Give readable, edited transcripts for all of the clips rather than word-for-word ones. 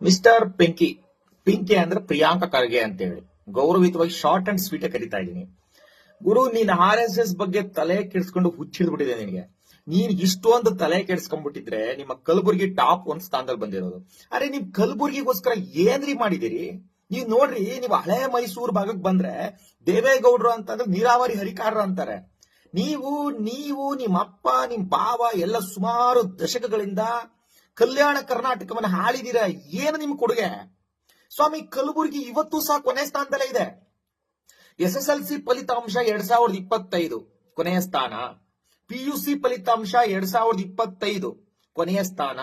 Mister Pinki. Pinki ಅಂದ್ರೆ ಪ್ರಿಯಾಂಕಾ ಖರ್ಗೆ ಅಂತ ಹೇಳಿ ಗೌರವಿತವಾಗಿ ಶಾರ್ಟ್ ಅಂಡ್ ಸ್ವೀಟ್ ಕರಿತಾ ಇದ್ದೀನಿ. ಗುರು, ನೀನ್ RSS ಬಗ್ಗೆ ತಲೆ ಕೆಡಿಸ್ಕೊಂಡು ಹುಚ್ಚಿಡ್ಬಿಟ್ಟಿದೆ ನಿನಗೆ. ನೀನ್ ಇಷ್ಟೊಂದು ತಲೆ ಕೆಡಿಸ್ಕೊಂಡ್ಬಿಟ್ಟಿದ್ರೆ ನಿಮ್ಮ ಕಲಬುರ್ಗಿ ಟಾಪ್ 1 ಸ್ಥಾನದಲ್ಲಿ ಬಂದಿರೋದು. ಅರೆ, ನಿಮ್ ಕಲಬುರ್ಗಿಗೋಸ್ಕರ ಏನ್ರಿ ಮಾಡಿದಿರಿ? ನೀವ್ ನೋಡ್ರಿ, ನೀವು ಹಳೆ ಮೈಸೂರು ಭಾಗಕ್ಕೆ ಬಂದ್ರೆ ದೇವೇಗೌಡರು ಅಂತಂದ್ರೆ ನೀರಾವರಿ ಹರಿಕಾರರು ಅಂತಾರೆ. ನೀವು ನೀವು ನಿಮ್ಮ ಅಪ್ಪ ನಿಮ್ ಬಾವ ಎಲ್ಲ ಸುಮಾರು ದಶಕಗಳಿಂದ ಕಲ್ಯಾಣ ಕರ್ನಾಟಕವನ್ನು ಹಾಳಿದಿರ. ಏನು ನಿಮ್ ಕೊಡುಗೆ? ಸ್ವಾಮಿ, ಕಲಬುರಗಿ ಇವತ್ತು ಸಹ ಕೊನೆ ಸ್ಥಾನದಲ್ಲೇ ಇದೆ. SSLC ಫಲಿತಾಂಶ 2025 ಕೊನೆಯ ಸ್ಥಾನ. PUC ಫಲಿತಾಂಶ 2025 ಕೊನೆಯ ಸ್ಥಾನ.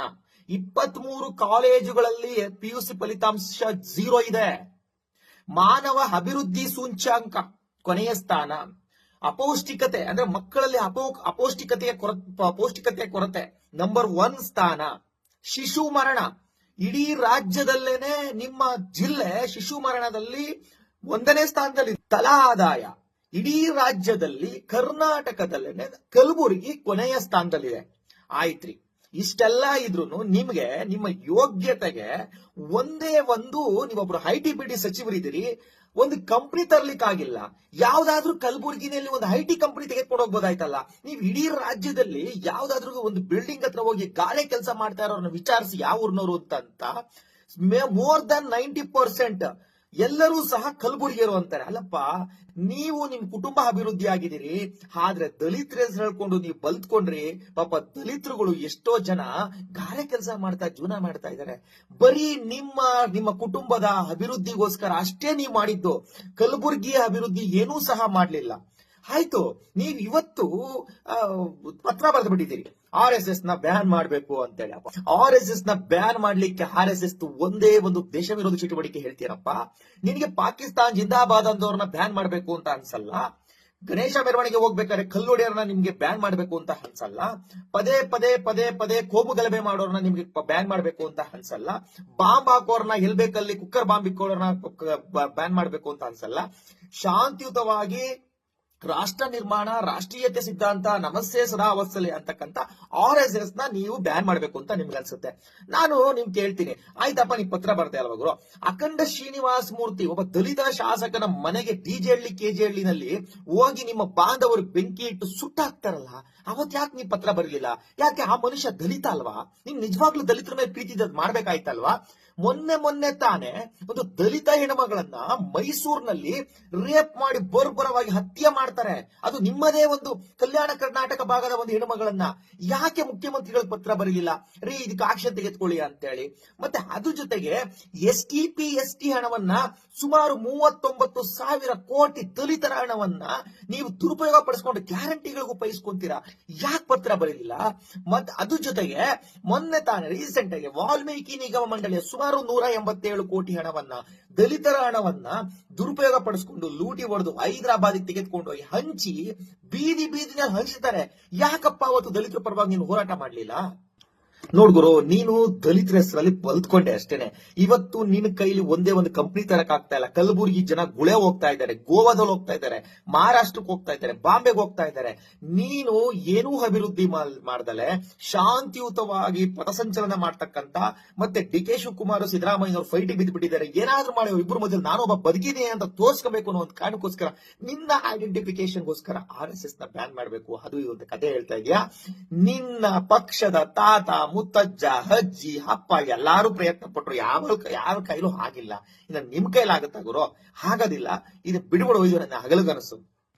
23 ಕಾಲೇಜುಗಳಲ್ಲಿ PUC ಫಲಿತಾಂಶ 0 ಇದೆ. ಮಾನವ ಅಭಿವೃದ್ಧಿ ಸೂಚ್ಯಾಂಕ ಕೊನೆಯ ಸ್ಥಾನ. ಅಪೌಷ್ಟಿಕತೆ ಅಂದ್ರೆ ಮಕ್ಕಳಲ್ಲಿ ಪೌಷ್ಟಿಕತೆಯ ಕೊರತೆ ನಂಬರ್ 1 ಸ್ಥಾನ. ಶಿಶು ಮರಣ ಇಡೀ ರಾಜ್ಯದಲ್ಲೇನೆ ನಿಮ್ಮ ಜಿಲ್ಲೆ ಶಿಶು ಮರಣದಲ್ಲಿ 1ನೇ ಸ್ಥಾನದಲ್ಲಿ. ತಲಾ ಆದಾಯ ಇಡೀ ರಾಜ್ಯದಲ್ಲಿ ಕರ್ನಾಟಕದಲ್ಲೇನೆ ಕಲಬುರಗಿ ಕೊನೆಯ ಸ್ಥಾನದಲ್ಲಿದೆ. ಆಯ್ತ್ರಿ, ಇಷ್ಟೆಲ್ಲ ಇದ್ರೂ ನಿಮ್ಗೆ ನಿಮ್ಮ ಯೋಗ್ಯತೆಗೆ ಒಂದೇ ಒಂದು, ನೀವೊಬ್ರು IT-BT ಸಚಿವರಿದ್ದೀರಿ, ಒಂದು ಕಂಪನಿ ತರ್ಲಿಕ್ಕಾಗಿಲ್ಲ. ಯಾವ್ದಾದ್ರೂ ಕಲಬುರಗಿನಲ್ಲಿ ಒಂದು IT ಕಂಪನಿ ತೆಗೆದುಕೊಂಡು ಹೋಗ್ಬೋದಾಯ್ತಲ್ಲ. ನೀವು ಇಡೀ ರಾಜ್ಯದಲ್ಲಿ ಯಾವ್ದಾದ್ರೂ ಒಂದು ಬಿಲ್ಡಿಂಗ್ ಹತ್ರ ಹೋಗಿ ಗಾಳಿ ಕೆಲಸ ಮಾಡ್ತಾ ಇರೋರನ್ನ ವಿಚಾರಿಸಿ ಯಾವ ಊರ್ನವರು ಅಂತ ಮೋರ್ ದನ್ 90% ಎಲ್ಲರೂ ಸಹ ಕಲಬುರಗಿಯರು ಅಂತಾರೆ. ಅಲ್ಲಪ್ಪ, ನೀವು ನಿಮ್ ಕುಟುಂಬ ಅಭಿವೃದ್ಧಿ ಆಗಿದ್ದೀರಿ, ಆದ್ರೆ ದಲಿತರ ಹೆಸರು ಹೇಳ್ಕೊಂಡು ನೀವು ಬಲ್ತ್ಕೊಂಡ್ರಿ. ಪಾಪ ದಲಿತರುಗಳು ಎಷ್ಟೋ ಜನ ಗಾರೆ ಕೆಲಸ ಮಾಡ್ತಾ ಜೀವನ ಮಾಡ್ತಾ ಇದ್ದಾರೆ. ಬರೀ ನಿಮ್ಮ ಕುಟುಂಬದ ಅಭಿವೃದ್ಧಿಗೋಸ್ಕರ ಅಷ್ಟೇ ನೀವು ಮಾಡಿದ್ದು. ಕಲಬುರಗಿಯ ಅಭಿವೃದ್ಧಿ ಏನೂ ಸಹ ಮಾಡ್ಲಿಲ್ಲ. ಆಯ್ತು, ನೀವ್ ಇವತ್ತು ಪತ್ರ ಬರೆದು ಬಿಟ್ಟಿದ್ದೀರಿ RSS ನ ಬ್ಯಾನ್ ಮಾಡ್ಬೇಕು ಅಂತೇಳಿ. RSS ನ ಬ್ಯಾನ್ ಮಾಡ್ಲಿಕ್ಕೆ RSS ಒಂದೇ ಒಂದು ದೇಶ ವಿರೋಧಿ ಚಟುವಟಿಕೆ ಹೇಳ್ತೀರಪ್ಪ. ನಿನಗೆ ಪಾಕಿಸ್ತಾನ್ ಜಿಂದಾಬಾದ್ ಅಂತವ್ರನ್ನ ಬ್ಯಾನ್ ಮಾಡ್ಬೇಕು ಅಂತ ಅನ್ಸಲ್ಲ. ಗಣೇಶ ಮೆರವಣಿಗೆ ಹೋಗ್ಬೇಕಾದ್ರೆ ಕಲ್ಲೊಡೆಯವ್ರನ್ನ ನಿಮ್ಗೆ ಬ್ಯಾನ್ ಮಾಡ್ಬೇಕು ಅಂತ ಅನ್ಸಲ್ಲ. ಪದೇ ಪದೇ ಪದೇ ಪದೇ ಕೋಮು ಗಲಭೆ ಮಾಡೋರ್ನ ನಿಮ್ಗೆ ಬ್ಯಾನ್ ಮಾಡ್ಬೇಕು ಅಂತ ಅನ್ಸಲ್ಲ. ಬಾಂಬ್ ಹಾಕೋರ್ನ ಎಲ್ಬೇಕಲ್ಲಿ ಕುಕ್ಕರ್ ಬಾಂಬ್ ಇಕ್ಕೋರ್ನ ಬ್ಯಾನ್ ಮಾಡ್ಬೇಕು ಅಂತ ಅನ್ಸಲ್ಲ. ಶಾಂತಿಯುತವಾಗಿ ರಾಷ್ಟ್ರ ನಿರ್ಮಾಣ, ರಾಷ್ಟ್ರೀಯತೆ ಸಿದ್ಧಾಂತ, ನಮಸ್ತೆ ಸದಾ ವತ್ಸಲೆ ಅಂತಕ್ಕಂಥ RSS ನ ನೀವು ಬ್ಯಾನ್ ಮಾಡ್ಬೇಕು ಅಂತ ನಿಮ್ಗೆ ಅನ್ಸುತ್ತೆ. ನಾನು ನಿಮ್ಗೆ ಕೇಳ್ತೀನಿ, ಆಯ್ತಪ್ಪ, ನೀವು ಪತ್ರ ಬರ್ತಾ ಅಲ್ವ ಗುರು? ಅಖಂಡ ಶ್ರೀನಿವಾಸ ಮೂರ್ತಿ ಒಬ್ಬ ದಲಿತ ಶಾಸಕನ ಮನೆಗೆ DJ-ಹಳ್ಳಿ KJ-ಹಳ್ಳಿನಲ್ಲಿ ಹೋಗಿ ನಿಮ್ಮ ಬಾಂಧವರು ಬೆಂಕಿ ಇಟ್ಟು ಸುಟ್ಟಾಕ್ತಾರಲ್ಲ, ಅವತ್ ಯಾಕೆ ನೀವು ಪತ್ರ ಬರಲಿಲ್ಲ? ಯಾಕೆ? ಆ ಮನುಷ್ಯ ದಲಿತ ಅಲ್ವಾ? ನೀನ್ ನಿಜವಾಗ್ಲೂ ದಲಿತರ ಮೇಲೆ ಪ್ರೀತಿ ಮಾಡ್ಬೇಕಾಯ್ತಲ್ವಾ? ಮೊನ್ನೆ ತಾನೇ ಒಂದು ದಲಿತ ಹೆಣ್ಮಗಳನ್ನ ಮೈಸೂರಿನಲ್ಲಿ ರೇಪ್ ಮಾಡಿ ಬರ್ಬರವಾಗಿ ಹತ್ಯೆ ಮಾಡ್ತಾರೆ. ಅದು ನಿಮ್ಮದೇ ಒಂದು ಕಲ್ಯಾಣ ಕರ್ನಾಟಕ ಭಾಗದ ಒಂದು ಹೆಣ್ಮಗಳನ್ನ. ಯಾಕೆ ಮುಖ್ಯಮಂತ್ರಿಗಳ ಪತ್ರ ಬರಲಿಲ್ಲ? ಇದಕ್ಕೆ ಆಕ್ಷನ್ ತೆಗೆದುಕೊಳ್ಳಿ ಅಂತ ಹೇಳಿ. ಮತ್ತೆ ಅದ್ರ ಜೊತೆಗೆ STP-ST ಹಣವನ್ನ ಸುಮಾರು 39,000 ಕೋಟಿ ದಲಿತರ ಹಣವನ್ನ ನೀವು ದುರುಪಯೋಗ ಪಡಿಸ್ಕೊಂಡು ಗ್ಯಾರಂಟಿಗಳಿಗೂ ಉಪಯೋಗಿಸ್ಕೊಂತೀರಾ. ಯಾಕೆ ಪತ್ರ ಬರಲಿಲ್ಲ? ಮತ್ತೆ ಅದ್ರ ಜೊತೆಗೆ ಮೊನ್ನೆ ತಾನೇ ರೀಸೆಂಟ್ ಆಗಿ ವಾಲ್ಮೀಕಿ ನಿಗಮ ಮಂಡಳಿಯ ಸುಮಾರು 187 ಕೋಟಿ ಹಣವನ್ನ, ದಲಿತರ ಹಣವನ್ನ ದುರುಪಯೋಗ ಪಡಿಸ್ಕೊಂಡು ಲೂಟಿ ಹೊಡೆದು ಹೈದರಾಬಾದ್ ತೆಗೆದುಕೊಂಡು ಹೋಗಿ ಹಂಚಿ ಬೀದಿನಲ್ಲಿ ಹಂಚ್ತಾರೆ. ಯಾಕಪ್ಪ ಅವತ್ತು ದಲಿತರ ಪರವಾಗಿ ನೀನು ಹೋರಾಟ ಮಾಡ್ಲಿಲ್ಲ? ನೋಡ್ಗುರು, ನೀನು ದಲಿತರ ಹೆಸರಲ್ಲಿ ಬಲ್ತ್ಕೊಂಡೆ ಅಷ್ಟೇನೆ. ಇವತ್ತು ನಿನ್ನ ಕೈಲಿ ಒಂದೇ ಒಂದು ಕಂಪನಿ ತರಕ್ ಆಗ್ತಾ ಇಲ್ಲ. ಕಲಬುರಗಿ ಜನ ಗುಳೆ ಹೋಗ್ತಾ ಇದ್ದಾರೆ, ಗೋವಾದಲ್ಲಿ ಹೋಗ್ತಾ ಇದ್ದಾರೆ, ಮಹಾರಾಷ್ಟ್ರಕ್ಕೆ ಹೋಗ್ತಾ ಇದ್ದಾರೆ, ಬಾಂಬೆಗೆ ಹೋಗ್ತಾ ಇದ್ದಾರೆ. ನೀನು ಏನೂ ಅಭಿವೃದ್ಧಿ ಮಾಡ್ದಲೆ ಶಾಂತಿಯುತವಾಗಿ ಪಥಸಂಚಲನ ಮಾಡ್ತಕ್ಕಂತ, ಮತ್ತೆ DK ಶಿವಕುಮಾರ್ ಸಿದ್ದರಾಮಯ್ಯನವರು ಫೈಟಿಗೆ ಬಿದ್ದುಬಿಟ್ಟಿದ್ದಾರೆ. ಏನಾದ್ರೂ ಮಾಡಿ ಇಬ್ಬರು ಮಧ್ಯೆ ನಾನೊಬ್ಬ ಬದುಕಿದ್ದೀನಿ ಅಂತ ತೋರ್ಸ್ಕೋಬೇಕು ಅನ್ನೋ ಒಂದು ಕಾರಣಕ್ಕೋಸ್ಕರ, ನಿನ್ನ ಐಡೆಂಟಿಫಿಕೇಶನ್ಗೋಸ್ಕರ RSS ನ ಬ್ಯಾನ್ ಮಾಡ್ಬೇಕು ಅದು ಇದು ಅಂತ ಕತೆ ಹೇಳ್ತಾ ಇದೆಯಾ? ನಿನ್ನ ಪಕ್ಷದ ತಾತ ಮುತ್ತಜ್ಜ ಅಜ್ಜಿ ಅಪ್ಪ ಎಲ್ಲಾರು ಪ್ರಯತ್ನ ಪಟ್ರು, ಯಾವ ಕೈಲೂ ಆಗಿಲ್ಲ. ಇನ್ನು ನಿಮ್ ಕೈಲಾಗುತ್ತಾ ಗುರು? ಆಗೋದಿಲ್ಲ. ಇದು ಬಿಡ್ಬಿಡು, ಇದು ನನ್ನ ಹಗಲುಗನಸು.